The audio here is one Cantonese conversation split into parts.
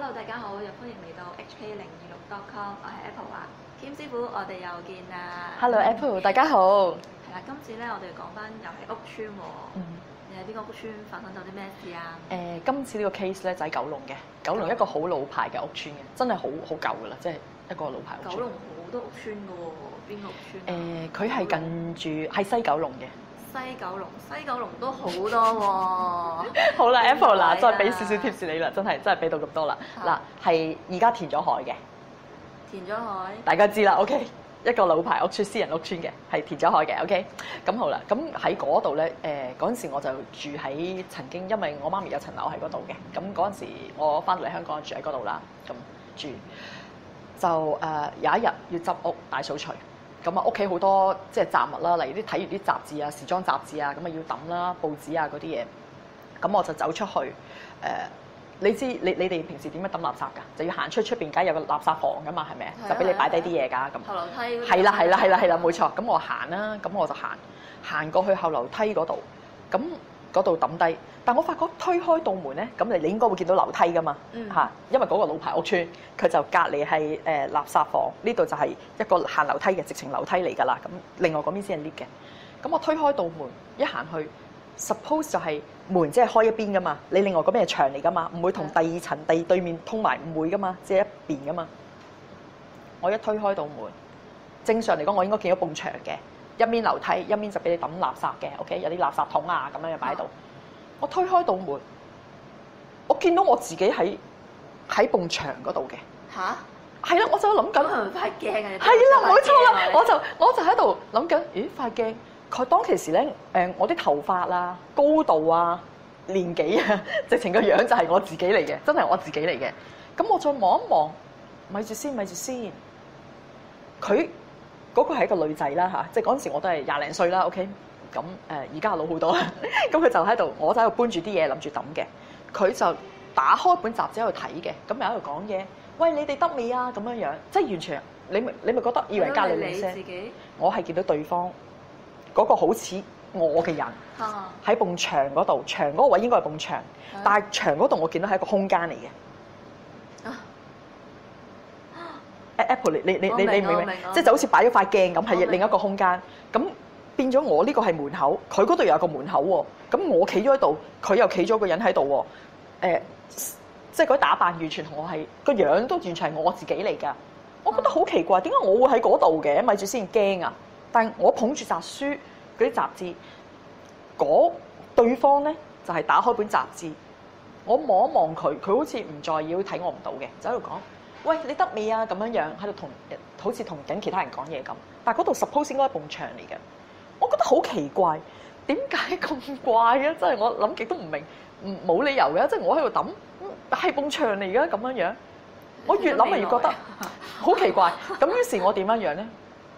Hello， 大家好，又歡迎嚟到 HK026.com， 我係 Apple 啊，Kim 師傅，我哋又見啦。Hello Apple， 大家好。係啦，今次咧我哋講翻又係屋邨喎。你喺邊個屋邨發生咗啲咩事啊？今次呢個 case 咧就喺九龍嘅，九龍一個好老牌嘅屋邨嘅，真係好舊噶啦，即係一個老牌屋邨。九龍好多屋邨噶喎，邊個屋邨？佢係近住喺西九龍嘅。西九龍都好多喎。好啦 ，Apple 嗱，再俾少少 tips 你啦，真係俾到咁多啦。嗱，係而家填咗海嘅。填咗海。大家知啦 ，OK。一個老牌屋邨、私人屋邨嘅，係填咗海嘅 ，OK。咁好啦，咁喺嗰度咧，嗰陣時我就住喺曾經，因為我媽咪有層樓喺嗰度嘅。咁嗰陣時我翻到嚟香港住喺嗰度啦，咁住就有一日要執屋大掃除。咁啊，屋企好多即係雜物啦，例如啲睇完啲雜誌啊、時裝雜誌啊，咁啊要抌啦，報紙啊嗰啲嘢。咁我就走出去，你知你哋平時點樣抌垃圾㗎？就要行出邊，梗係有個垃圾房㗎嘛，係咪？就俾你擺低啲嘢㗎咁。後樓梯。係啦，冇錯。咁我行啦，咁我就行過去後樓梯嗰度，咁嗰度抌低。但我發覺推開道門咧，咁你應該會見到樓梯㗎嘛，嚇，因為嗰個老牌屋邨，佢就隔離係垃圾房，呢度就係一個行樓梯嘅，直情樓梯嚟㗎啦。咁另外嗰邊先係 lift 嘅。咁我推開道門一行去 ，suppose 就係門即係開一邊㗎嘛，你另外嗰邊係牆嚟㗎嘛，唔會同第二層對面通埋，唔會㗎嘛，即係一邊㗎嘛。我一推開道門，正常嚟講我應該見到埲牆嘅，一面樓梯，一面就俾你抌垃圾嘅 ，OK， 有啲垃圾桶啊咁樣嘅擺喺度。我推開道門，我見到我自己喺埲牆嗰度嘅。吓？係啦，我就諗緊。係咪塊鏡啊？係啦，冇錯啦，我就喺度諗緊，咦塊鏡？佢當其時咧，我啲頭髮啊、高度啊、年紀啊，直情個樣就係我自己嚟嘅，真係我自己嚟嘅。咁我再望一望，咪住先。佢嗰個係一個女仔啦嚇，即係嗰陣時我都係20零歲啦 ，OK。咁而家老好多啦。咁佢就喺度，我就喺度搬住啲嘢諗住抌嘅。佢就打開本雜誌喺度睇嘅，咁又喺度講嘢。喂，你哋得未啊？咁樣樣，即係完全你咪覺得以為隔離鄰舍。我係見到對方嗰個好似我嘅人喺埲牆嗰度，牆嗰個位應該係埲牆，但係牆嗰度我見到係一個空間嚟嘅。Apple， 你明唔明？即係就好似擺咗塊鏡咁，係另一個空間。咁變咗我呢個係門口，佢嗰度有個門口喎。咁我企咗喺度，佢又企咗個人喺度喎。即係嗰啲打扮完全同我係個樣都完全係我自己嚟㗎。我覺得好奇怪，點解我會喺嗰度嘅？咪住先驚啊！但係我捧住雜書嗰啲雜誌，對方咧就係打開本雜誌，我望一望佢，佢好似唔在意，睇我唔到嘅，就喺度講。喂，你得未啊？咁樣喺度好似同緊其他人講嘢咁。但係嗰度 suppose 應該係埲牆嚟嘅，我覺得好奇怪，點解咁怪嘅？真係我諗極都唔明，冇理由嘅。即係我喺度抌，係埲牆嚟嘅咁樣。我越諗咪越覺得好奇怪。咁於是我點樣樣咧？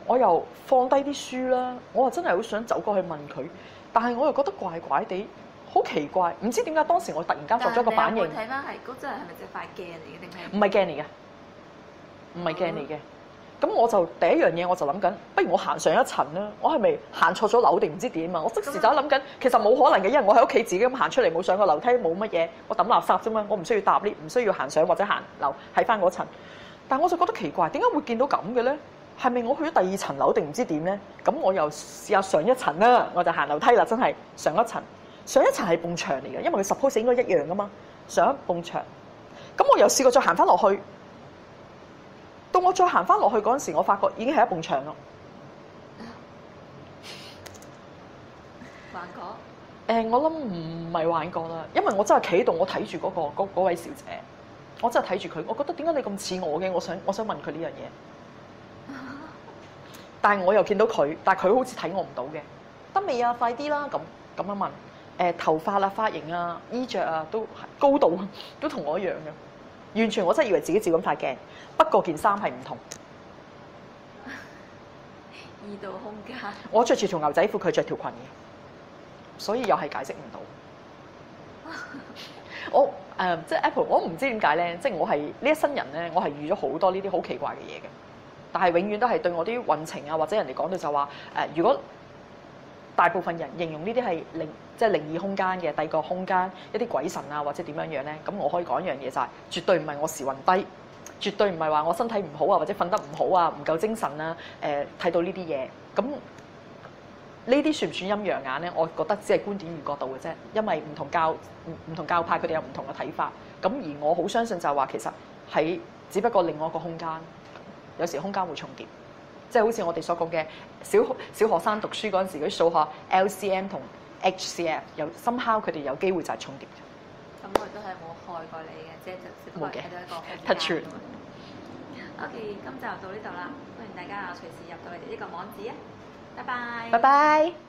我又放低啲書啦，我又真係好想走過去問佢，但係我又覺得怪怪地，好奇怪，唔知點解當時我突然間作咗個反應。睇翻係嗰真係咪隻塊鏡嚟嘅定係？唔係鏡嚟嘅。唔係鏡嚟嘅，咁我就第一樣嘢我就諗緊，不如我行上一層啦。我係咪行錯咗樓定唔知點啊？我即時就諗緊，其實冇可能嘅，因為我喺屋企自己咁行出嚟，冇上過樓梯，冇乜嘢，我抌垃圾啫嘛，我唔需要搭 lift，唔需要行上或者行樓喺翻嗰層。但我就覺得奇怪，點解會見到咁嘅咧？係咪我去咗第二層樓定唔知點咧？咁我又試下上一層啦，我就行樓梯啦，真係上一層。上一層係埲牆嚟嘅，因為佢 suppose 應該一樣噶嘛，上一埲牆。咁我又試過再行翻落去。到我再行翻落去嗰陣時，我發覺已經係一埲牆咯。幻覺？我諗唔係幻覺啦，因為我真係企喺度，我睇住嗰位小姐，我真係睇住佢。我覺得點解你咁似我嘅？我想問佢呢樣嘢。但係我又見到佢，但係佢好似睇我唔到嘅。得未啊？快啲啦！咁樣問。頭髮啊、髮型啊、衣着啊，都高度都同我一樣嘅。完全我真係以為自己照緊塊鏡，不過件衫係唔同。異度空間。我着住條牛仔褲，佢着條裙嘅，所以又係解釋唔到。我即係 Apple，我唔知點解咧，即係我係呢一生人咧，我係遇咗好多呢啲好奇怪嘅嘢嘅，但係永遠都係對我啲運程啊，或者人哋講到就話如果大部分人形容呢啲係即係靈異空間嘅第二個空間，一啲鬼神啊或者點樣樣咧，咁我可以講一樣嘢就係、絕對唔係我時運低，絕對唔係話我身體唔好啊或者瞓得唔好啊唔夠精神啊睇到呢啲嘢，咁呢啲算唔算陰陽眼咧？我覺得只係觀點與角度嘅啫，因為唔同教派佢哋有唔同嘅睇法，咁而我好相信就係話其實喺只不過另外一個空間，有時空間會重疊。即係好似我哋所講嘅小學生讀書嗰陣時，嗰啲數學 LCM 同 HCF 有somehow佢哋有機會就係重疊嘅。咁我都係冇害過你嘅，即係只不過睇到一個空間。OK，咁就到呢度啦，歡迎大家隨時入到嚟呢個網址啊，拜拜。拜拜。